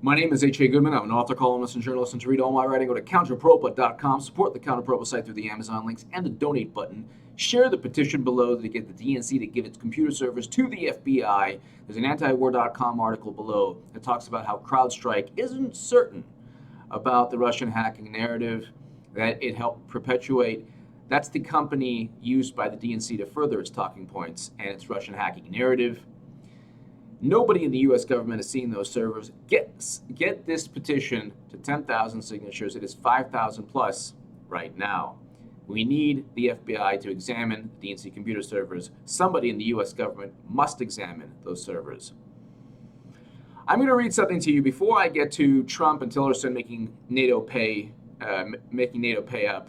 My name is H.A. Goodman. I'm an author, columnist, and journalist. And to read all my writing, go to counterpropa.com. Support the Counterpropa site through the Amazon links and the donate button. Share the petition below to get the DNC to give its computer servers to the FBI. There's an antiwar.com article below that talks about how CrowdStrike isn't certain about the Russian hacking narrative that it helped perpetuate. That's the company used by the DNC to further its talking points and its Russian hacking narrative. Nobody in the U.S. government has seen those servers. Get this petition to 10,000 signatures. It is 5,000 plus right now. We need the FBI to examine DNC computer servers. Somebody in the U.S. government must examine those servers. I'm going to read something to you before I get to Trump and Tillerson making NATO pay up.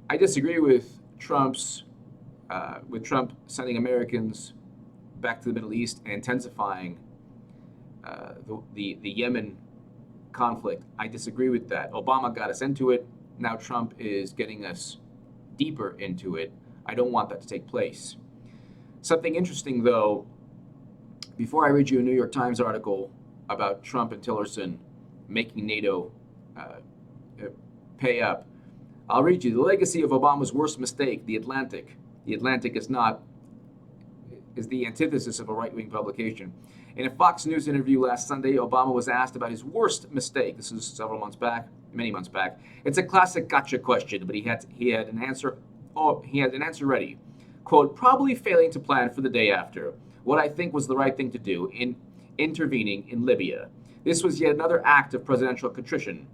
I disagree with Trump sending Americans back to the Middle East and intensifying the Yemen conflict. I disagree with that. Obama got us into it. Now Trump is getting us deeper into it. I don't want that to take place. Something interesting, though, before I read you a New York Times article about Trump and Tillerson making NATO pay up, I'll read you the legacy of Obama's worst mistake, The Atlantic. The Atlantic is the antithesis of a right-wing publication. In a Fox News interview last Sunday, Obama was asked about his worst mistake. This is many months back. It's a classic gotcha question, but he had an answer. He had an answer ready. Quote, probably failing to plan for the day after what I think was the right thing to do in intervening in Libya. This was yet another act of presidential contrition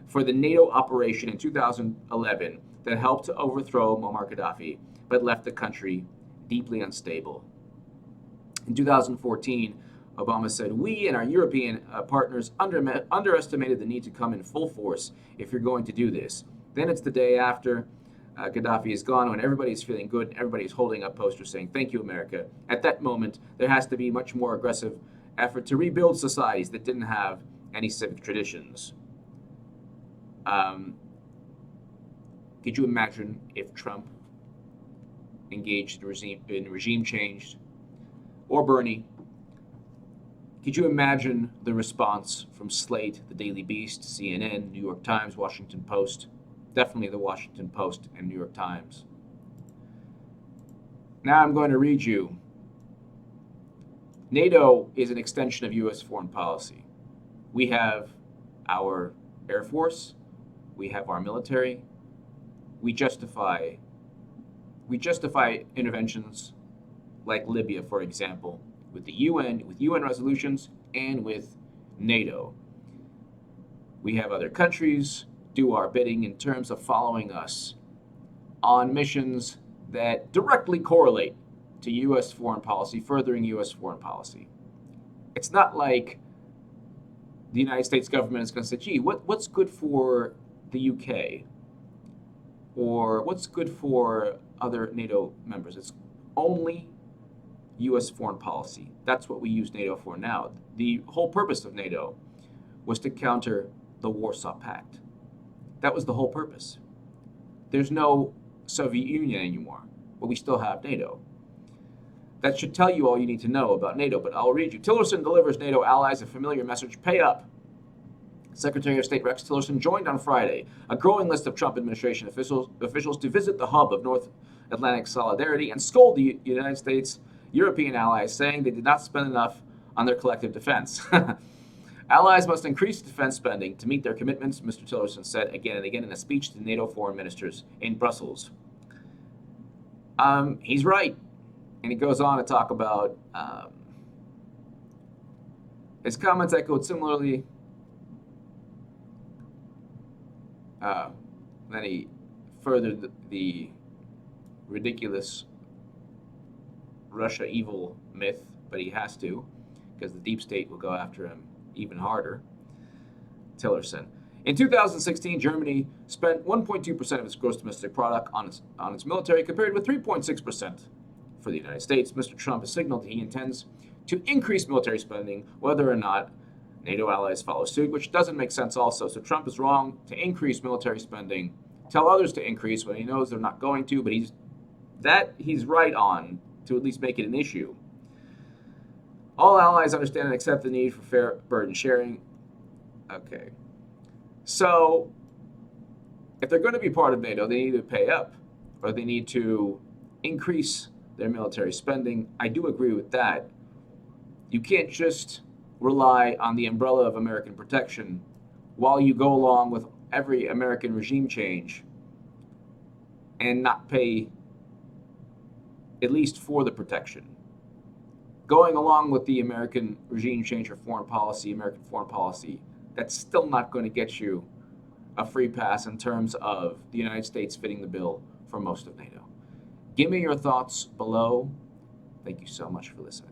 for the NATO operation in 2011 that helped to overthrow Muammar Gaddafi, but left the country deeply unstable. In 2014, Obama said, we and our European partners underestimated the need to come in full force if you're going to do this. Then it's the day after Gaddafi is gone, when everybody's feeling good and everybody's holding up posters saying, thank you, America. At that moment, there has to be much more aggressive effort to rebuild societies that didn't have any civic traditions. Could you imagine if Trump engaged in regime change, or Bernie? Could you imagine the response from Slate, the Daily Beast, CNN, New York Times, Washington Post? Definitely the Washington Post and New York Times. Now I'm going to read you. NATO is an extension of U.S. foreign policy. We have our Air Force. We have our military. We justify interventions like Libya, for example, with the UN, with UN resolutions, and with NATO. We have other countries do our bidding in terms of following us on missions that directly correlate to U.S. foreign policy, furthering U.S. foreign policy. It's not like the United States government is going to say, gee, what's good for the UK? Or what's good for other NATO members? It's only U.S. foreign policy. That's what we use NATO for now. The whole purpose of NATO was to counter the Warsaw Pact. That was the whole purpose. There's no Soviet Union anymore, but we still have NATO. That should tell you all you need to know about NATO, but I'll read you. Tillerson delivers NATO allies a familiar message, pay up. Secretary of State Rex Tillerson joined on Friday a growing list of Trump administration officials to visit the hub of North Atlantic solidarity and scold the United States European allies, saying they did not spend enough on their collective defense. Allies must increase defense spending to meet their commitments, Mr. Tillerson said again and again in a speech to NATO foreign ministers in Brussels. He's right. And he goes on to talk about his comments echoed similarly. Then he furthered the ridiculous Russia evil myth, but he has to, because the deep state will go after him even harder. Tillerson. In 2016, Germany spent 1.2% of its gross domestic product on its military, compared with 3.6% for the United States. Mr. Trump has signaled he intends to increase military spending, whether or not NATO allies follow suit, which doesn't make sense also. So Trump is wrong to increase military spending, tell others to increase when he knows they're not going to, but he's right on to at least make it an issue. All allies understand and accept the need for fair burden sharing. Okay. So, if they're going to be part of NATO, they need to pay up, or they need to increase their military spending. I do agree with that. You can't just rely on the umbrella of American protection while you go along with every American regime change and not pay at least for the protection. Going along with the American regime change or foreign policy, American foreign policy, that's still not going to get you a free pass in terms of the United States fitting the bill for most of NATO. Give me your thoughts below. Thank you so much for listening.